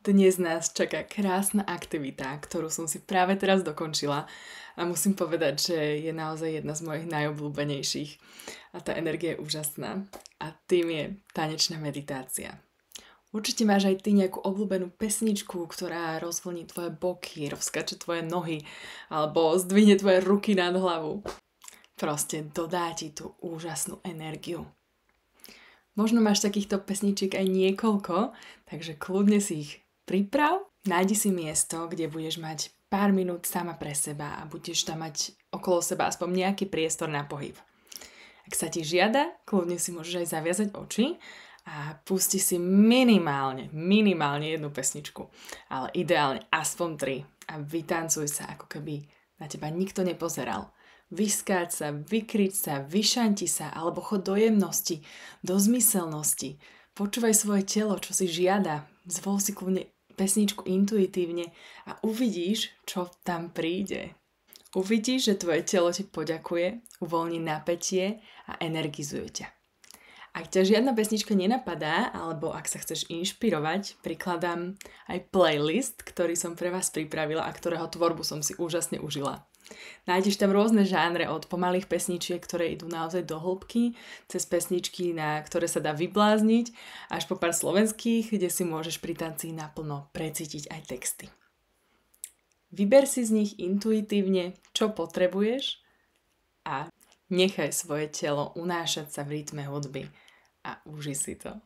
Dnes nás čaká krásna aktivita, ktorú som si práve teraz dokončila a musím povedať, že je naozaj jedna z mojich najobľúbenejších a tá energia je úžasná a tým je tanečná meditácia. Určite máš aj ty nejakú obľúbenú pesničku, ktorá rozvlní tvoje boky, rozkače tvoje nohy alebo zdvihne tvoje ruky nad hlavu. Proste dodá ti tú úžasnú energiu. Možno máš takýchto pesničiek aj niekoľko, takže kľudne si ich priprav. Nájdi si miesto, kde budeš mať pár minút sama pre seba a budeš tam mať okolo seba aspoň nejaký priestor na pohyb. Ak sa ti žiada, kľudne si môžeš aj zaviazať oči a pusti si minimálne jednu pesničku, ale ideálne aspoň 3 a vytancuj sa, ako keby na teba nikto nepozeral. Vyskáč sa, vykrič sa, vyšanti sa, alebo chod do jemnosti, do zmyselnosti. Počúvaj svoje telo, čo si žiada. Zvol si kľudne pesničku intuitívne a uvidíš, čo tam príde. Uvidíš, že tvoje telo ti poďakuje, uvoľní napätie a energizuje ťa. Ak ťa žiadna pesnička nenapadá, alebo ak sa chceš inšpirovať, prikladám aj playlist, ktorý som pre vás pripravila a ktorého tvorbu som si úžasne užila. Nájdeš tam rôzne žánre od pomalých pesničiek, ktoré idú naozaj do hĺbky, cez pesničky, na ktoré sa dá vyblázniť, až po pár slovenských, kde si môžeš pri tanci naplno precítiť aj texty. Vyber si z nich intuitívne, čo potrebuješ a nechaj svoje telo unášať sa v rytme hudby a uži si to.